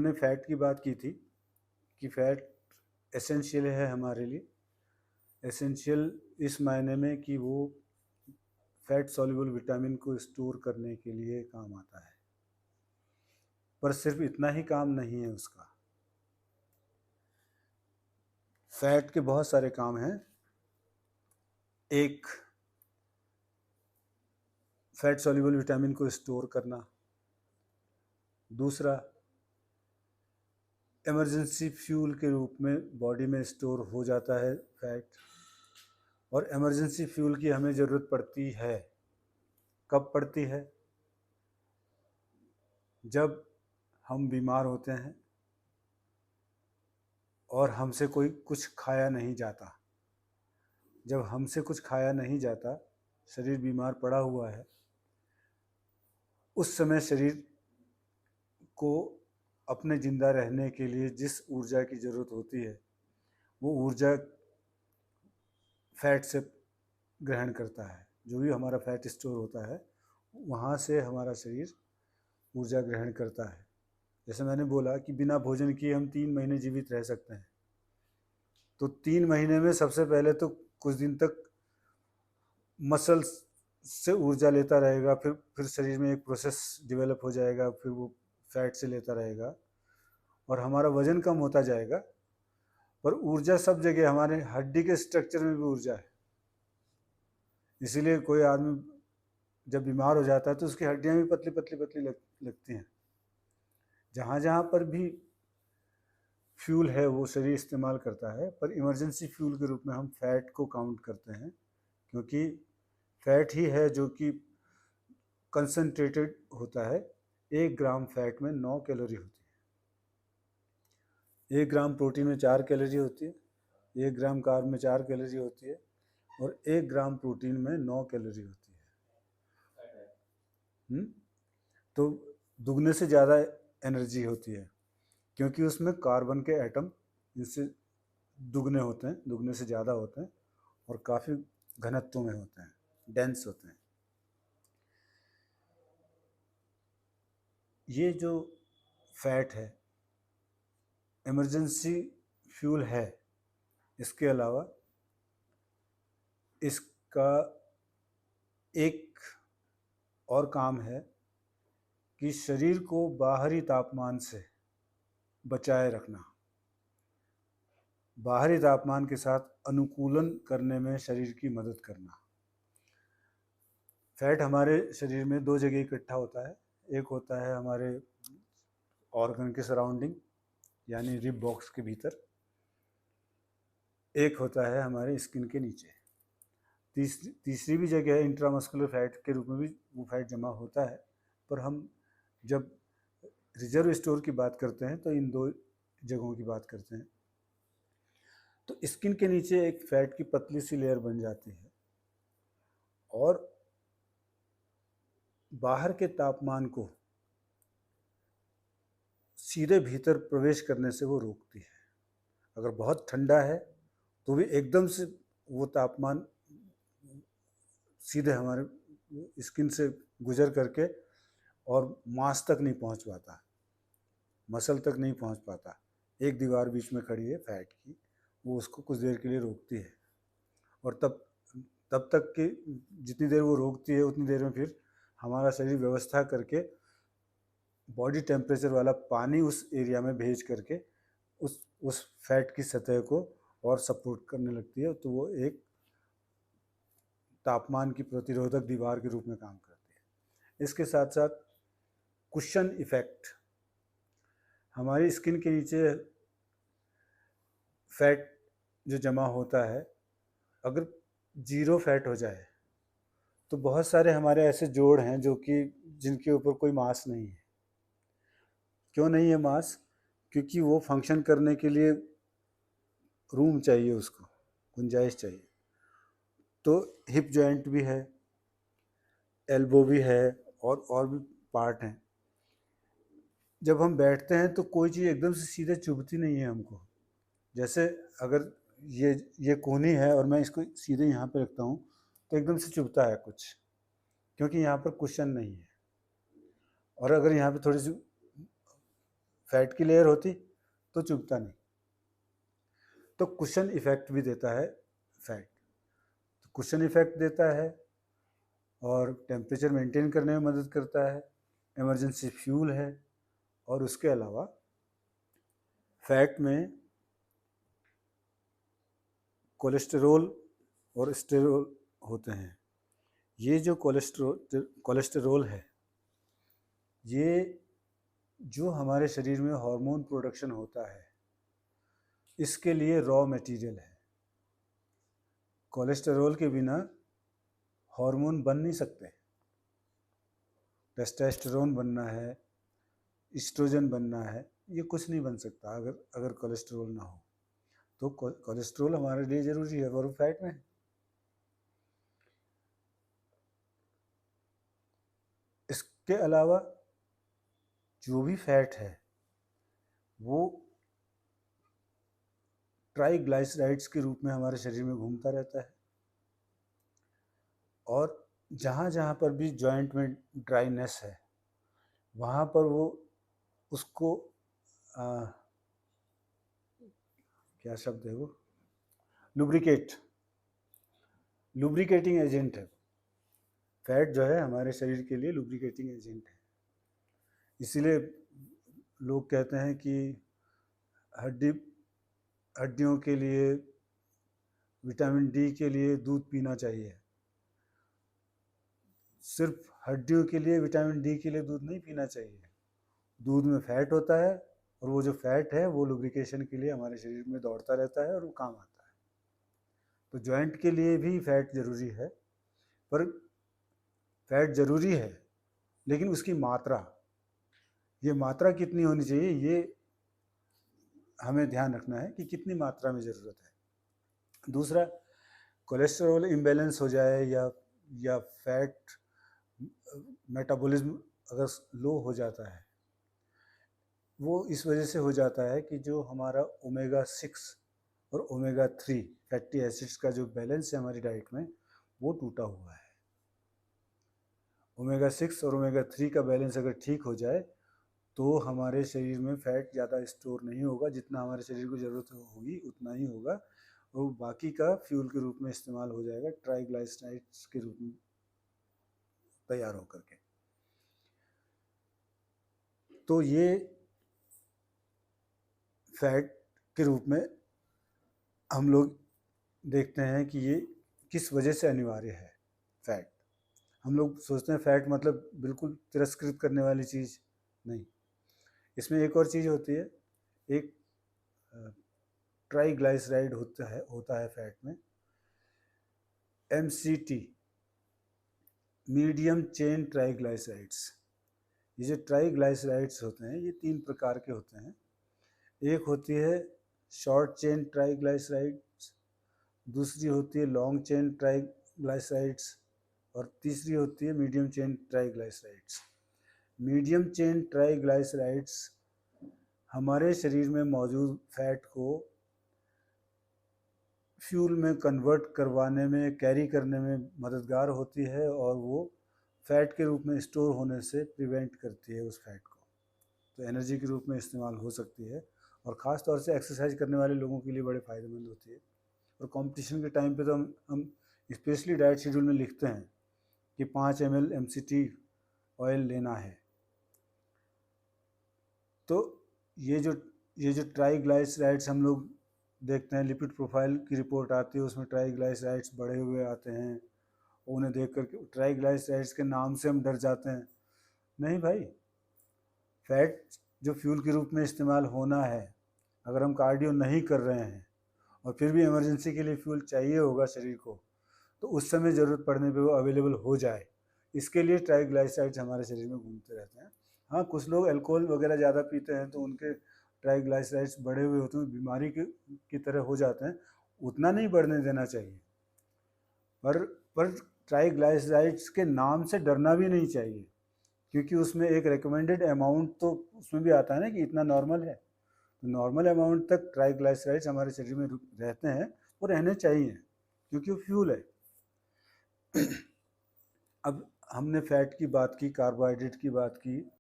हमने फैट की बात की थी कि फैट एसेंशियल है हमारे लिए। एसेंशियल इस मायने में कि वो फैट सॉल्युबल विटामिन को स्टोर करने के लिए काम आता है, पर सिर्फ इतना ही काम नहीं है उसका। फैट के बहुत सारे काम हैं। एक, फैट सॉल्युबल विटामिन को स्टोर करना। दूसरा, इमरजेंसी फ्यूल के रूप में बॉडी में स्टोर हो जाता है फैट। और इमरजेंसी फ्यूल की हमें ज़रूरत पड़ती है। कब पड़ती है? जब हम बीमार होते हैं और हमसे कोई कुछ खाया नहीं जाता। जब हमसे कुछ खाया नहीं जाता, शरीर बीमार पड़ा हुआ है, उस समय शरीर को अपने ज़िंदा रहने के लिए जिस ऊर्जा की ज़रूरत होती है, वो ऊर्जा फैट से ग्रहण करता है। जो भी हमारा फैट स्टोर होता है, वहाँ से हमारा शरीर ऊर्जा ग्रहण करता है। जैसे मैंने बोला कि बिना भोजन किए हम 3 महीने जीवित रह सकते हैं। तो 3 महीने में सबसे पहले तो कुछ दिन तक मसल्स से ऊर्जा लेता रहेगा, फिर शरीर में एक प्रोसेस डेवलप हो जाएगा, फिर वो फैट से लेता रहेगा और हमारा वजन कम होता जाएगा। पर ऊर्जा सब जगह, हमारे हड्डी के स्ट्रक्चर में भी ऊर्जा है। इसीलिए कोई आदमी जब बीमार हो जाता है तो उसकी हड्डियां भी पतली पतली पतली लगती हैं। जहाँ जहाँ पर भी फ्यूल है वो शरीर इस्तेमाल करता है, पर इमरजेंसी फ्यूल के रूप में हम फैट को काउंट करते हैं, क्योंकि फैट ही है जो कि कंसनट्रेटेड होता है। 1 ग्राम फैट में 9 कैलोरी होती है। 1 ग्राम प्रोटीन में 4 कैलोरी होती है। 1 ग्राम कार्ब में 4 कैलोरी होती है और 1 ग्राम प्रोटीन में 9 कैलोरी होती है। तो दुगने से ज़्यादा एनर्जी होती है, क्योंकि उसमें कार्बन के एटम इससे दुगने होते हैं, दुगने से ज़्यादा होते हैं और काफ़ी घनत्व में होते हैं, डेंस होते हैं। ये जो फैट है, इमरजेंसी फ्यूल है। इसके अलावा इसका एक और काम है कि शरीर को बाहरी तापमान से बचाए रखना, बाहरी तापमान के साथ अनुकूलन करने में शरीर की मदद करना। फैट हमारे शरीर में 2 जगह इकट्ठा होता है। एक होता है हमारे ऑर्गन के सराउंडिंग, यानी रिब बॉक्स के भीतर। एक होता है हमारे स्किन के नीचे। तीसरी भी जगह है, इंट्रामस्कुलर फैट के रूप में भी वो फैट जमा होता है। पर हम जब रिजर्व स्टोर की बात करते हैं तो इन 2 जगहों की बात करते हैं। तो स्किन के नीचे एक फैट की पतली सी लेयर बन जाती है और बाहर के तापमान को सीधे भीतर प्रवेश करने से वो रोकती है। अगर बहुत ठंडा है तो भी एकदम से वो तापमान सीधे हमारे स्किन से गुजर करके और मांस तक नहीं पहुंच पाता, मसल तक नहीं पहुंच पाता। एक दीवार बीच में खड़ी है फैट की, वो उसको कुछ देर के लिए रोकती है और तब तक कि जितनी देर वो रोकती है उतनी देर में फिर हमारा शरीर व्यवस्था करके बॉडी टेम्परेचर वाला पानी उस एरिया में भेज करके उस फैट की सतह को और सपोर्ट करने लगती है। तो वो एक तापमान की प्रतिरोधक दीवार के रूप में काम करती है। इसके साथ साथ कुशन इफेक्ट, हमारी स्किन के नीचे फैट जो जमा होता है, अगर 0 फैट हो जाए तो बहुत सारे हमारे ऐसे जोड़ हैं जो कि जिनके ऊपर कोई मांस नहीं है। क्यों नहीं है मांस? क्योंकि वो फंक्शन करने के लिए रूम चाहिए, उसको गुंजाइश चाहिए। तो हिप जॉइंट भी है, एल्बो भी है और भी पार्ट हैं। जब हम बैठते हैं तो कोई चीज़ एकदम से सीधे चुभती नहीं है हमको। जैसे अगर ये कोहनी है और मैं इसको सीधे यहाँ पे रखता हूँ तो एकदम से चुभता है कुछ, क्योंकि यहाँ पर कुशन नहीं है। और अगर यहाँ पे थोड़ी सी फैट की लेयर होती तो चुभता नहीं। तो कुशन इफेक्ट भी देता है फैट, तो कुशन इफेक्ट देता है और टेम्परेचर मेंटेन करने में मदद करता है, इमरजेंसी फ्यूल है। और उसके अलावा फैट में कोलेस्टेरोल और स्टेरोल होते हैं। ये जो कोलेस्टेरोल है, ये जो हमारे शरीर में हार्मोन प्रोडक्शन होता है, इसके लिए रॉ मटेरियल है। कोलेस्टेरोल के बिना हार्मोन बन नहीं सकते। टेस्टोस्टेरोन बनना है, एस्ट्रोजन बनना है, ये कुछ नहीं बन सकता अगर कोलेस्टेरोल ना हो। तो कोलेस्ट्रॉल हमारे लिए ज़रूरी है और वो फैट में है। इसके अलावा जो भी फैट है वो ट्राइग्लाइसराइड्स के रूप में हमारे शरीर में घूमता रहता है, और जहाँ जहाँ पर भी जॉइंट में ड्राइनेस है वहाँ पर वो उसको क्या शब्द है वो, लुब्रिकेटिंग एजेंट है। फैट जो है हमारे शरीर के लिए लुब्रिकेटिंग एजेंट है। इसीलिए लोग कहते हैं कि हड्डियों के लिए, विटामिन डी के लिए दूध पीना चाहिए। सिर्फ हड्डियों के लिए, विटामिन डी के लिए दूध नहीं पीना चाहिए। दूध में फैट होता है और वो जो फैट है वो लुब्रिकेशन के लिए हमारे शरीर में दौड़ता रहता है और वो काम आता है। तो जॉइंट के लिए भी फैट ज़रूरी है, पर फैट ज़रूरी है लेकिन उसकी मात्रा, ये मात्रा कितनी होनी चाहिए, ये हमें ध्यान रखना है कि कितनी मात्रा में ज़रूरत है। दूसरा, कोलेस्ट्रॉल इम्बैलेंस हो जाए या फैट मेटाबॉलिज्म अगर लो हो जाता है, वो इस वजह से हो जाता है कि जो हमारा ओमेगा 6 और ओमेगा 3 फैटी एसिड्स का जो बैलेंस है हमारी डाइट में, वो टूटा हुआ है। ओमेगा 6 और ओमेगा 3 का बैलेंस अगर ठीक हो जाए तो हमारे शरीर में फ़ैट ज़्यादा स्टोर नहीं होगा, जितना हमारे शरीर को ज़रूरत होगी उतना ही होगा, और बाकी का फ्यूल के रूप में इस्तेमाल हो जाएगा, ट्राइग्लाइसराइड्स के रूप में तैयार होकर के। तो ये फैट के रूप में हम लोग देखते हैं कि ये किस वजह से अनिवार्य है। फैट, हम लोग सोचते हैं फैट मतलब बिल्कुल तिरस्कृत करने वाली चीज़ नहीं। इसमें एक और चीज़ होती है, एक ट्राइग्लाइसराइड होता है फैट में, MCT, मीडियम चेन ट्राइग्लाइसराइड्स। ये जो ट्राइग्लाइसराइड्स होते हैं ये 3 प्रकार के होते हैं। एक होती है शॉर्ट चेन ट्राइग्लाइसराइड्स, दूसरी होती है लॉन्ग चेन ट्राइग्लाइसराइड्स, और तीसरी होती है medium chain triglycerides. Medium chain triglycerides हमारे शरीर में मौजूद फैट को फ्यूल में कन्वर्ट करवाने में, कैरी करने में मददगार होती है, और वो फैट के रूप में स्टोर होने से प्रिवेंट करती है उस फैट को। तो एनर्जी के रूप में इस्तेमाल हो सकती है, और ख़ास तौर से एक्सरसाइज करने वाले लोगों के लिए बड़े फ़ायदेमंद होती है। और कंपटीशन के टाइम पे तो हम स्पेशली डाइट शेड्यूल में लिखते हैं कि 5 ml MCT ऑयल लेना है। तो ये जो ट्राइग्लाइसराइड्स हम लोग देखते हैं, लिपिड प्रोफाइल की रिपोर्ट आती है उसमें ट्राइग्लाइसराइड्स बढ़े हुए आते हैं, उन्हें देख कर ट्राइग्लाइसराइड्स के नाम से हम डर जाते हैं। नहीं भाई, फैट जो फ्यूल के रूप में इस्तेमाल होना है, अगर हम कार्डियो नहीं कर रहे हैं और फिर भी इमरजेंसी के लिए फ्यूल चाहिए होगा शरीर को, तो उस समय ज़रूरत पड़ने पे वो अवेलेबल हो जाए, इसके लिए ट्राइग्लाइसराइड्स हमारे शरीर में घूमते रहते हैं। हाँ, कुछ लोग अल्कोहल वगैरह ज़्यादा पीते हैं तो उनके ट्राइग्लाइसराइड्स बढ़े हुए होते हैं, बीमारी की तरह हो जाते हैं, उतना नहीं बढ़ने देना चाहिए। पर ट्राइग्लाइसराइड्स के नाम से डरना भी नहीं चाहिए, क्योंकि उसमें एक रिकमेंडेड अमाउंट तो उसमें भी आता है ना कि इतना नॉर्मल है। तो नॉर्मल अमाउंट तक ट्राइग्लाइसराइड्स हमारे शरीर में रहते हैं, वो रहने चाहिए क्योंकि वो फ्यूल है। अब हमने फैट की बात की, कार्बोहाइड्रेट की बात की,